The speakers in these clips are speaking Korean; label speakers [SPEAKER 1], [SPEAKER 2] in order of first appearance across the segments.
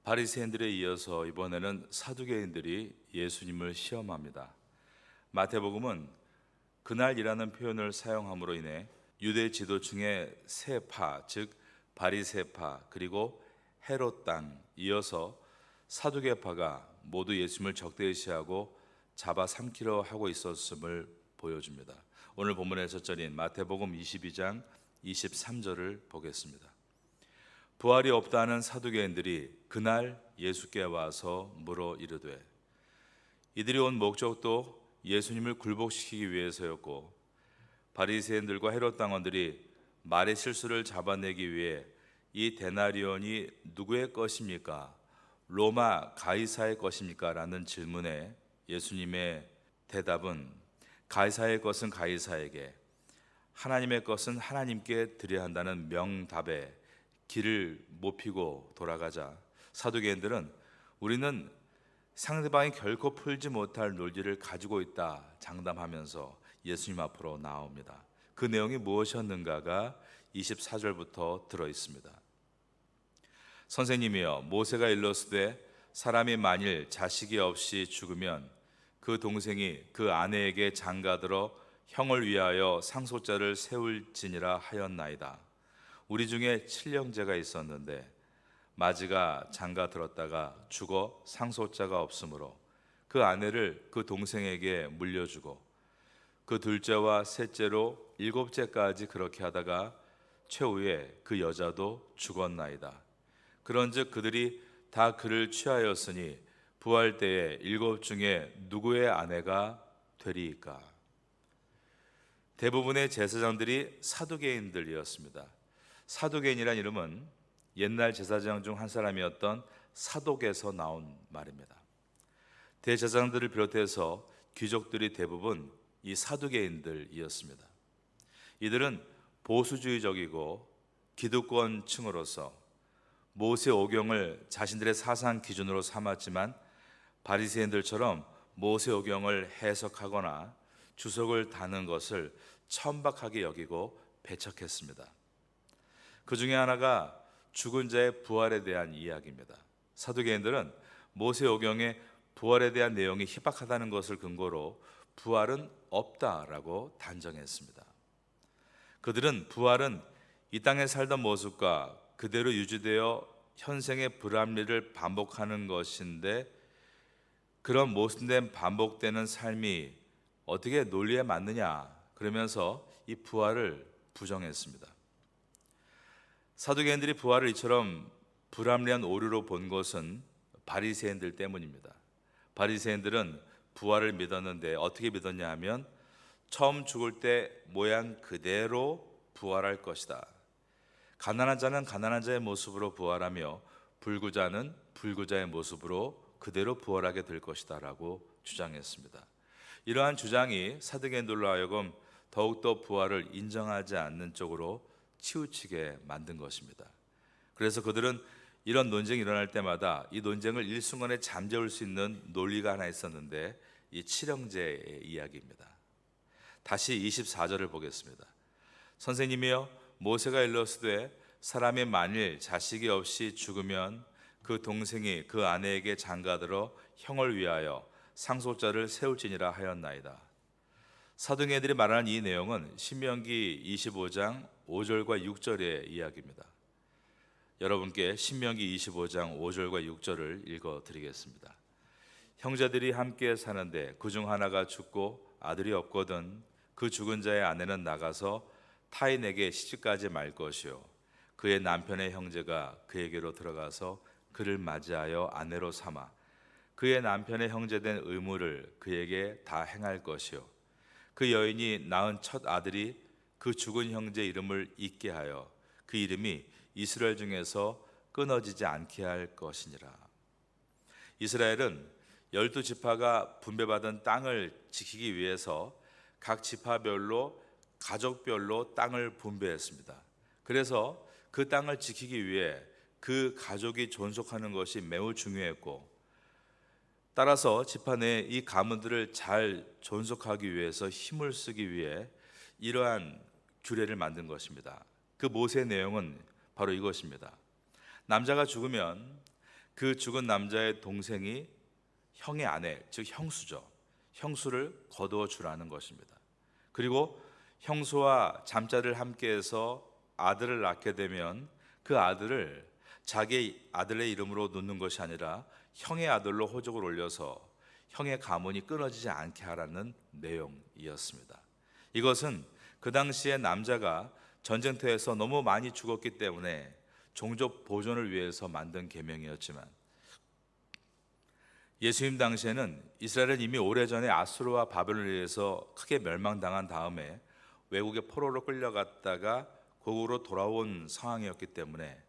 [SPEAKER 1] 바리새인들에 이어서 이번에는 사두개인들이 예수님을 시험합니다. 마태복음은 그날이라는 표현을 사용함으로 인해 유대 지도층의 세 파, 즉 바리새파 그리고 헤롯 당 이어서 사두개파가 모두 예수님을 적대시하고 잡아삼키려 하고 있었음을 보여줍니다. 오늘 본문의 첫 절인 마태복음 22장 23절을 보겠습니다. 부활이 없다는 사두개인들이 그날 예수께 와서 물어 이르되, 이들이 온 목적도 예수님을 굴복시키기 위해서였고 바리새인들과 헤롯 당원들이 말의 실수를 잡아내기 위해 이 데나리온이 누구의 것입니까? 로마 가이사의 것입니까? 라는 질문에 예수님의 대답은 가이사의 것은 가이사에게, 하나님의 것은 하나님께 드려야 한다는 명답에 길을 못 피고 돌아가자 사두개인들은 우리는 상대방이 결코 풀지 못할 논리를 가지고 있다 장담하면서 예수님 앞으로 나옵니다. 그 내용이 무엇이었는가가 24절부터 들어 있습니다. 선생님이여, 모세가 일렀으되 사람이 만일 자식이 없이 죽으면 그 동생이 그 아내에게 장가들어 형을 위하여 상속자를 세울지니라 하였나이다. 우리 중에 칠형제가 있었는데 마지가 장가 들었다가 죽어 상속자가 없으므로 그 아내를 그 동생에게 물려주고 그 둘째와 셋째로 일곱째까지 그렇게 하다가 최후에 그 여자도 죽었나이다. 그런즉 그들이 다 그를 취하였으니 부활 때에 일곱 중에 누구의 아내가 되리이까? 대부분의 제사장들이 사두개인들이었습니다. 사두개인이란 이름은 옛날 제사장 중 한 사람이었던 사독에서 나온 말입니다. 대제사장들을 비롯해서 귀족들이 대부분 이 사두개인들이었습니다. 이들은 보수주의적이고 기득권층으로서 모세 오경을 자신들의 사상 기준으로 삼았지만 바리새인들처럼 모세 오경을 해석하거나 주석을 다는 것을 천박하게 여기고 배척했습니다. 그 중에 하나가 죽은 자의 부활에 대한 이야기입니다. 사두개인들은 모세오경의 부활에 대한 내용이 희박하다는 것을 근거로 부활은 없다라고 단정했습니다. 그들은 부활은 이 땅에 살던 모습과 그대로 유지되어 현생의 불합리를 반복하는 것인데, 그런 모순된 반복되는 삶이 어떻게 논리에 맞느냐 그러면서 이 부활을 부정했습니다. 사두개인들이 부활을 이처럼 불합리한 오류로 본 것은 바리새인들 때문입니다. 바리새인들은 부활을 믿었는데 어떻게 믿었냐 하면 처음 죽을 때 모양 그대로 부활할 것이다. 가난한 자는 가난한 자의 모습으로 부활하며 불구자는 불구자의 모습으로 그대로 부활하게 될 것이다 라고 주장했습니다. 이러한 주장이 사두개인들로 하여금 더욱더 부활을 인정하지 않는 쪽으로 치우치게 만든 것입니다. 그래서 그들은 이런 논쟁이 일어날 때마다 이 논쟁을 일순간에 잠재울 수 있는 논리가 하나 있었는데 이 칠형제의 이야기입니다. 다시 24절을 보겠습니다. 선생님이여, 모세가 일렀으되 사람이 만일 자식이 없이 죽으면 그 동생이 그 아내에게 장가들어 형을 위하여 상속자를 세울지니라 하였나이다. 사두개인들이 말하는 이 내용은 신명기 25장 5절과 6절의 이야기입니다. 여러분께 신명기 25장 5절과 6절을 읽어드리겠습니다. 형제들이 함께 사는데 그중 하나가 죽고 아들이 없거든 그 죽은 자의 아내는 나가서 타인에게 시집가지 말 것이요, 그의 남편의 형제가 그에게로 들어가서 그를 맞이하여 아내로 삼아 그의 남편의 형제된 의무를 그에게 다 행할 것이요, 그 여인이 낳은 첫 아들이 그 죽은 형제 이름을 잊게 하여 그 이름이 이스라엘 중에서 끊어지지 않게 할 것이니라. 이스라엘은 12지파가 분배받은 땅을 지키기 위해서 각 지파별로 가족별로 땅을 분배했습니다. 그래서 그 땅을 지키기 위해 그 가족이 존속하는 것이 매우 중요했고, 따라서 지파 내 이 가문들을 잘 존속하기 위해서 힘을 쓰기 위해 이러한 규례를 만든 것입니다. 그 모세의 내용은 바로 이것입니다. 남자가 죽으면 그 죽은 남자의 동생이 형의 아내, 즉 형수죠. 형수를 거두어 주라는 것입니다. 그리고 형수와 잠자리를 함께해서 아들을 낳게 되면 그 아들을 자기 아들의 이름으로 놓는 것이 아니라 형의 아들로 호적을 올려서 형의 가문이 끊어지지 않게 하라는 내용이었습니다. 이것은 그 당시에 남자가 전쟁터에서 너무 많이 죽었기 때문에 종족 보존을 위해서 만든 계명이었지만, 예수님 당시에는 이스라엘은 이미 오래전에 아수르와 바벨론에 의해서 크게 멸망당한 다음에 외국의 포로로 끌려갔다가 고국으로 돌아온 상황이었기 때문에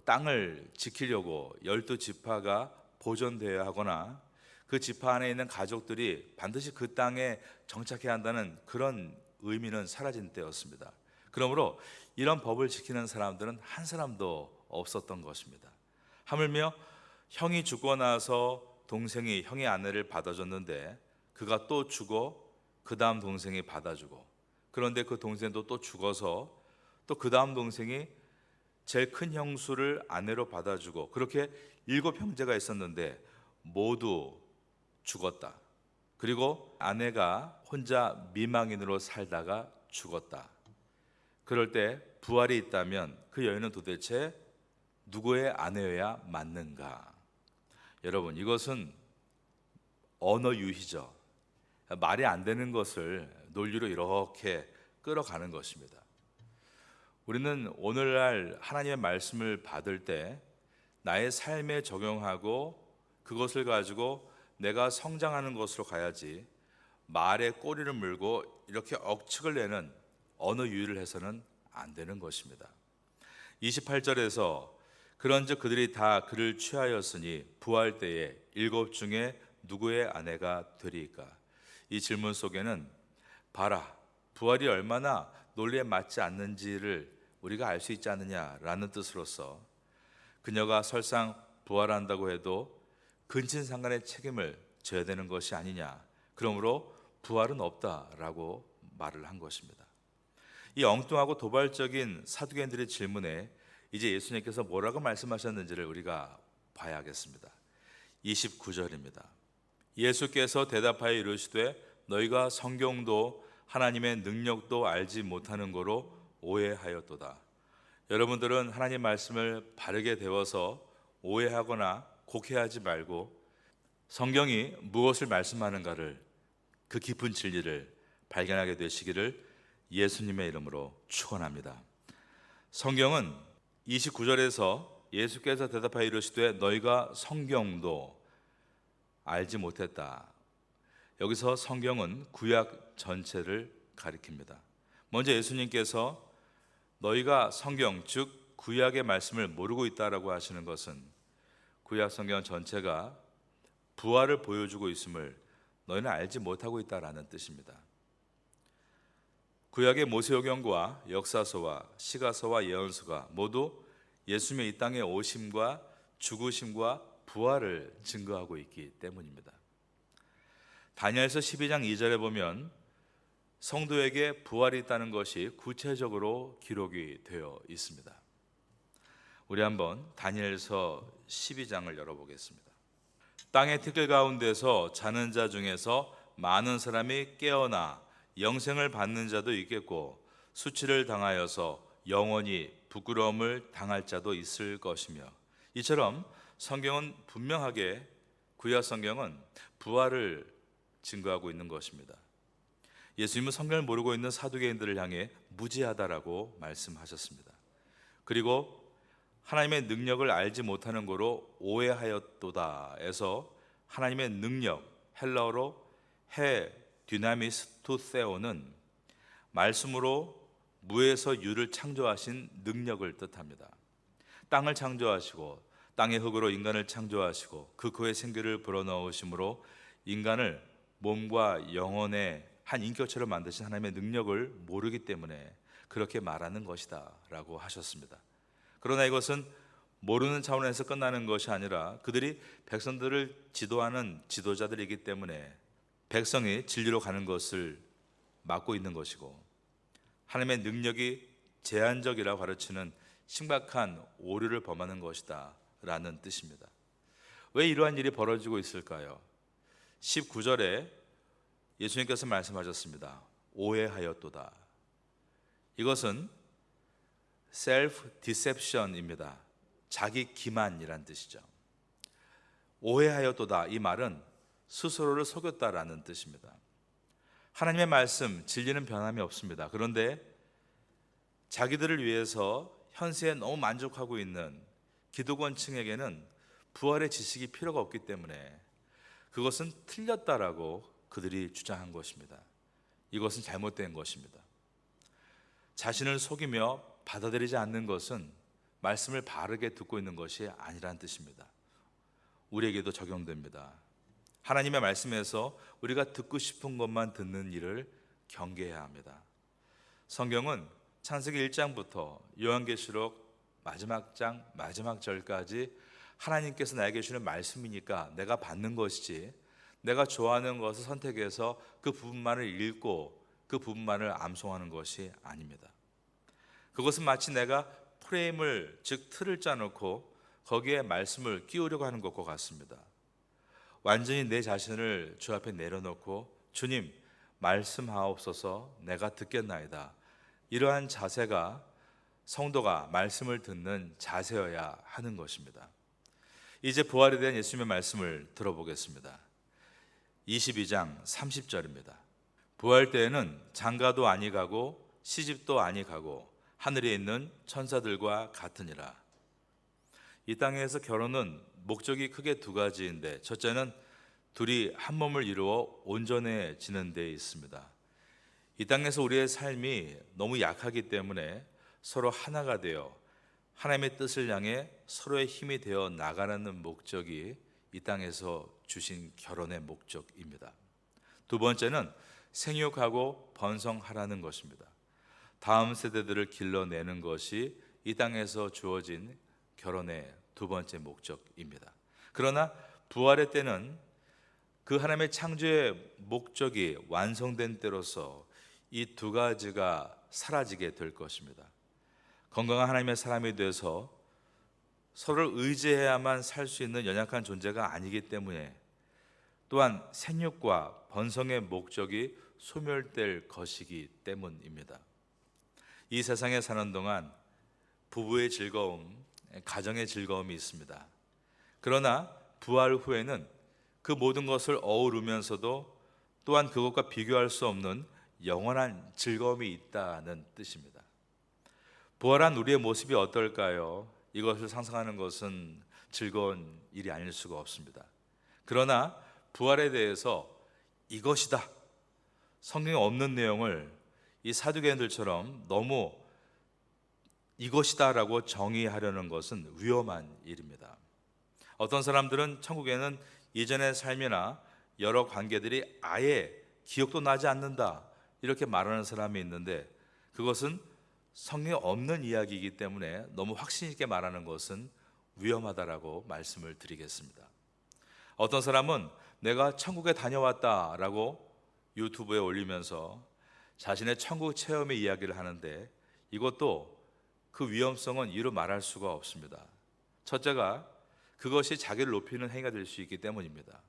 [SPEAKER 1] 땅을 지키려고 12지파가 보존되어야 하거나 그 지파 안에 있는 가족들이 반드시 그 땅에 정착해야 한다는 그런 의미는 사라진 때였습니다. 그러므로 이런 법을 지키는 사람들은 한 사람도 없었던 것입니다. 하물며 형이 죽고 나서 동생이 형의 아내를 받아줬는데 그가 또 죽어 그 다음 동생이 받아주고, 그런데 그 동생도 또 죽어서 또 그 다음 동생이 제일 큰 형수를 아내로 받아주고, 그렇게 7형제가 있었는데 모두 죽었다. 그리고 아내가 혼자 미망인으로 살다가 죽었다. 그럴 때 부활이 있다면 그 여인은 도대체 누구의 아내여야 맞는가? 여러분, 이것은 언어 유희죠. 말이 안 되는 것을 논리로 이렇게 끌어가는 것입니다. 우리는 오늘날 하나님의 말씀을 받을 때 나의 삶에 적용하고 그것을 가지고 내가 성장하는 것으로 가야지, 말에 꼬리를 물고 이렇게 억측을 내는 언어 유희를 해서는 안 되는 것입니다. 28절에서 그런즉 그들이 다 그를 취하였으니 부활 때에 7 중에 누구의 아내가 되리이까? 이 질문 속에는 봐라, 부활이 얼마나 논리에 맞지 않는지를 우리가 알 수 있지 않느냐라는 뜻으로서, 그녀가 설상 부활한다고 해도 근친상간의 책임을 져야 되는 것이 아니냐, 그러므로 부활은 없다라고 말을 한 것입니다. 이 엉뚱하고 도발적인 사두개인들의 질문에 이제 예수님께서 뭐라고 말씀하셨는지를 우리가 봐야겠습니다. 29절입니다. 예수께서 대답하여 이르시되 너희가 성경도 하나님의 능력도 알지 못하는 거로 오해하였도다. 여러분들은 하나님 말씀을 바르게 배워서 오해하거나 곡해하지 말고 성경이 무엇을 말씀하는가를, 그 깊은 진리를 발견하게 되시기를 예수님의 이름으로 축원합니다. 성경은 29절에서 예수께서 대답하여 이르시되 너희가 성경도 알지 못했다. 여기서 성경은 구약 전체를 가리킵니다. 먼저 예수님께서 너희가 성경, 즉 구약의 말씀을 모르고 있다라고 하시는 것은 구약 성경 전체가 부활을 보여주고 있음을 너희는 알지 못하고 있다라는 뜻입니다. 구약의 모세오경과 역사서와 시가서와 예언서가 모두 예수님의 이 땅에 오심과 죽으심과 부활을 증거하고 있기 때문입니다. 다니엘서 12장 2절에 보면 성도에게 부활이 있다는 것이 구체적으로 기록이 되어 있습니다. 우리 한번 다니엘서 12장을 열어보겠습니다. 땅의 티끌 가운데서 자는 자 중에서 많은 사람이 깨어나 영생을 받는 자도 있겠고 수치를 당하여서 영원히 부끄러움을 당할 자도 있을 것이며, 이처럼 성경은 분명하게, 구약 성경은 부활을 증거하고 있는 것입니다. 예수님은 성경을 모르고 있는 사두개인들을 향해 무지하다라고 말씀하셨습니다. 그리고 하나님의 능력을 알지 못하는 거로 오해하였도다에서 하나님의 능력, 헬라어로 해 디나미스토세오는 말씀으로 무에서 유를 창조하신 능력을 뜻합니다. 땅을 창조하시고 땅의 흙으로 인간을 창조하시고 그 코에 생기를 불어넣으심으로 인간을 몸과 영혼의 한 인격체로 만드신 하나님의 능력을 모르기 때문에 그렇게 말하는 것이다 라고 하셨습니다. 그러나 이것은 모르는 차원에서 끝나는 것이 아니라 그들이 백성들을 지도하는 지도자들이기 때문에 백성이 진리로 가는 것을 막고 있는 것이고, 하나님의 능력이 제한적이라 가르치는 심각한 오류를 범하는 것이다 라는 뜻입니다. 왜 이러한 일이 벌어지고 있을까요? 19절에 예수님께서 말씀하셨습니다. 오해하였도다. 이것은 self deception입니다. 자기 기만이란 뜻이죠. 오해하였도다. 이 말은 스스로를 속였다라는 뜻입니다. 하나님의 말씀, 진리는 변함이 없습니다. 그런데 자기들을 위해서 현세에 너무 만족하고 있는 기득권층에게는 부활의 지식이 필요가 없기 때문에 그것은 틀렸다라고 그들이 주장한 것입니다. 이것은 잘못된 것입니다. 자신을 속이며 받아들이지 않는 것은 말씀을 바르게 듣고 있는 것이 아니란 뜻입니다. 우리에게도 적용됩니다. 하나님의 말씀에서 우리가 듣고 싶은 것만 듣는 일을 경계해야 합니다. 성경은 창세기 1장부터 요한계시록 마지막 장 마지막 절까지 하나님께서 나에게 주는 말씀이니까 내가 받는 것이지, 내가 좋아하는 것을 선택해서 그 부분만을 읽고 그 부분만을 암송하는 것이 아닙니다. 그것은 마치 내가 프레임을, 즉 틀을 짜놓고 거기에 말씀을 끼우려고 하는 것과 같습니다. 완전히 내 자신을 주 앞에 내려놓고 주님 말씀하옵소서, 내가 듣겠나이다. 이러한 자세가 성도가 말씀을 듣는 자세여야 하는 것입니다. 이제 부활에 대한 예수님의 말씀을 들어보겠습니다. 22장 30절입니다. 부활 때에는 장가도 아니 가고 시집도 아니 가고 하늘에 있는 천사들과 같으니라. 이 땅에서 결혼은 목적이 크게 두 가지인데, 첫째는 둘이 한 몸을 이루어 온전해지는 데 있습니다. 이 땅에서 우리의 삶이 너무 약하기 때문에 서로 하나가 되어 하나님의 뜻을 향해 서로의 힘이 되어 나가는 목적이 이 땅에서 주신 결혼의 목적입니다. 두 번째는 생육하고 번성하라는 것입니다. 다음 세대들을 길러내는 것이 이 땅에서 주어진 결혼의 두 번째 목적입니다. 그러나 부활의 때는 그 하나님의 창조의 목적이 완성된 때로서 이 두 가지가 사라지게 될 것입니다. 건강한 하나님의 사람이 돼서 서로를 의지해야만 살 수 있는 연약한 존재가 아니기 때문에, 또한 생육과 번성의 목적이 소멸될 것이기 때문입니다. 이 세상에 사는 동안 부부의 즐거움, 가정의 즐거움이 있습니다. 그러나 부활 후에는 그 모든 것을 어우르면서도 또한 그것과 비교할 수 없는 영원한 즐거움이 있다는 뜻입니다. 부활한 우리의 모습이 어떨까요? 이것을 상상하는 것은 즐거운 일이 아닐 수가 없습니다. 그러나 부활에 대해서 이것이다, 성경에 없는 내용을 이 사두개인들처럼 너무 이것이다라고 정의하려는 것은 위험한 일입니다. 어떤 사람들은 천국에는 이전의 삶이나 여러 관계들이 아예 기억도 나지 않는다, 이렇게 말하는 사람이 있는데, 그것은 성경에 없는 이야기이기 때문에 너무 확신 있게 말하는 것은 위험하다라고 말씀을 드리겠습니다. 어떤 사람은 내가 천국에 다녀왔다라고 유튜브에 올리면서 자신의 천국 체험의 이야기를 하는데, 이것도 그 위험성은 이루 말할 수가 없습니다. 첫째가 그것이 자기를 높이는 행위가 될 수 있기 때문입니다.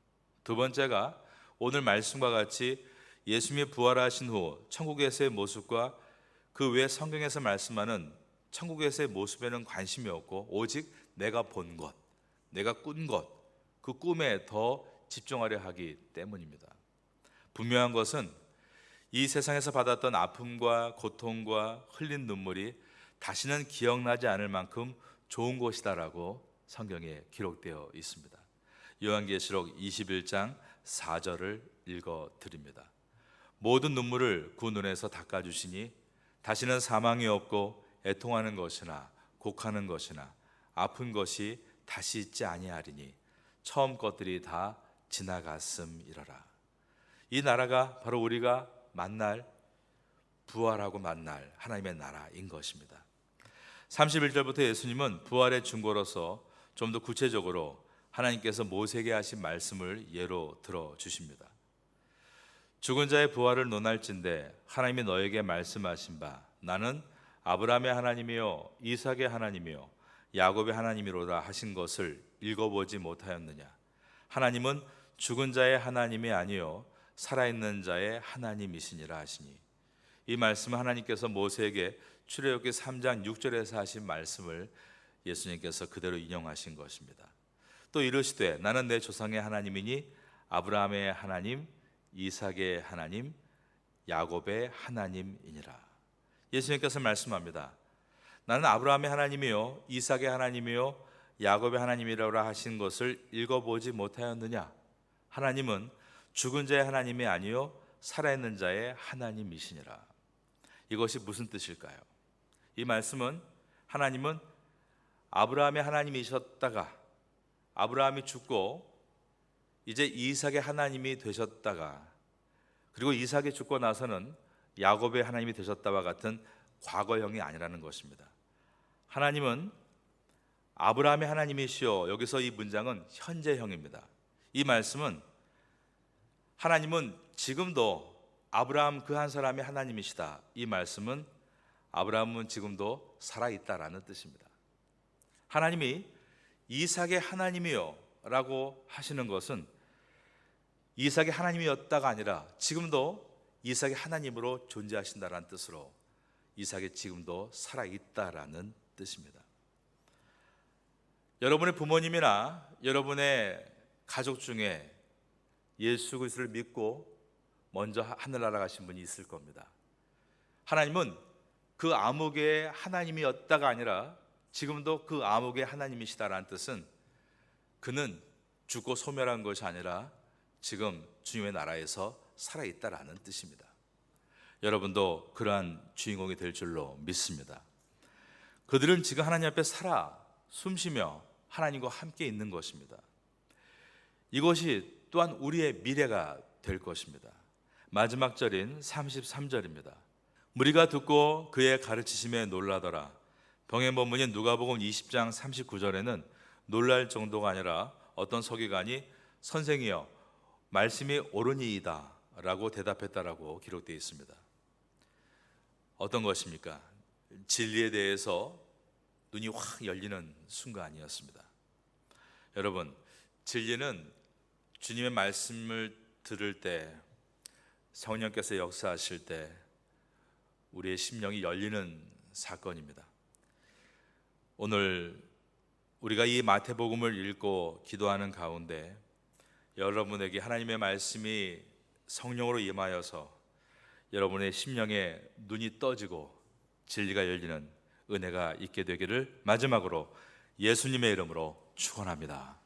[SPEAKER 1] 두 번째가 오늘 말씀과 같이 예수님이 부활하신 후 천국에서의 모습과 그 외 성경에서 말씀하는 천국에서의 모습에는 관심이 없고 오직 내가 본 것, 내가 꾼 것, 그 꿈에 더 집중하려 하기 때문입니다. 분명한 것은 이 세상에서 받았던 아픔과 고통과 흘린 눈물이 다시는 기억나지 않을 만큼 좋은 것이다라고 성경에 기록되어 있습니다. 요한계시록 21장 4절을 읽어 드립니다. 모든 눈물을 그 눈에서 닦아주시니 다시는 사망이 없고 애통하는 것이나 곡하는 것이나 아픈 것이 다시 있지 아니하리니 처음 것들이 다 지나갔음이러라. 이 나라가 바로 우리가 만날, 부활하고 만날 하나님의 나라인 것입니다. 31절부터 예수님은 부활의 증거로서 좀 더 구체적으로 하나님께서 모세에게 하신 말씀을 예로 들어 주십니다. 죽은 자의 부활을 논할진대 하나님이 너에게 말씀하신 바 나는 아브라함의 하나님이요 이삭의 하나님이요 야곱의 하나님이로다 하신 것을 읽어보지 못하였느냐? 하나님은 죽은 자의 하나님이 아니요 살아있는 자의 하나님이시니라 하시니. 이 말씀은 하나님께서 모세에게 출애굽기 3장 6절에서 하신 말씀을 예수님께서 그대로 인용하신 것입니다. 또 이르시되 나는 내 조상의 하나님이니 아브라함의 하나님, 이삭의 하나님, 야곱의 하나님이니라. 예수님께서 말씀합니다. 나는 아브라함의 하나님이요 이삭의 하나님이요 야곱의 하나님이라고 하신 것을 읽어보지 못하였느냐? 하나님은 죽은 자의 하나님이 아니요 살아있는 자의 하나님이시니라. 이것이 무슨 뜻일까요? 이 말씀은 하나님은 아브라함의 하나님이셨다가 아브라함이 죽고 이제 이삭의 하나님이 되셨다가 그리고 이삭이 죽고 나서는 야곱의 하나님이 되셨다와 같은 과거형이 아니라는 것입니다. 하나님은 아브라함의 하나님이시요, 여기서 이 문장은 현재형입니다. 이 말씀은 하나님은 지금도 아브라함 그 한 사람의 하나님이시다. 이 말씀은 아브라함은 지금도 살아있다라는 뜻입니다. 하나님이 이삭의 하나님이요 라고 하시는 것은 이삭의 하나님이었다가 아니라 지금도 이삭의 하나님으로 존재하신다라는 뜻으로 이삭이 지금도 살아있다라는 뜻입니다. 여러분의 부모님이나 여러분의 가족 중에 예수 그리스도를 믿고 먼저 하늘나라 가신 분이 있을 겁니다. 하나님은 그 아무개의 하나님이었다가 아니라 지금도 그 아무개의 하나님이시다라는 뜻은 그는 죽고 소멸한 것이 아니라 지금 주님의 나라에서 살아있다라는 뜻입니다. 여러분도 그러한 주인공이 될 줄로 믿습니다. 그들은 지금 하나님 앞에 살아 숨쉬며 하나님과 함께 있는 것입니다. 이것이 또한 우리의 미래가 될 것입니다. 마지막 절인 33절입니다. 무리가 듣고 그의 가르치심에 놀라더라. 병행 본문인 누가복음 20장 39절에는 놀랄 정도가 아니라 어떤 서기관이 선생이여 말씀이 옳으니이다 라고 대답했다라고 기록되어 있습니다. 어떤 것입니까? 진리에 대해서 눈이 확 열리는 순간이었습니다. 여러분, 진리는 주님의 말씀을 들을 때, 성령께서 역사하실 때 우리의 심령이 열리는 사건입니다. 오늘 우리가 이 마태복음을 읽고 기도하는 가운데 여러분에게 하나님의 말씀이 성령으로 임하여서 여러분의 심령에 눈이 떠지고 진리가 열리는 은혜가 있게 되기를 마지막으로 예수님의 이름으로 축원합니다.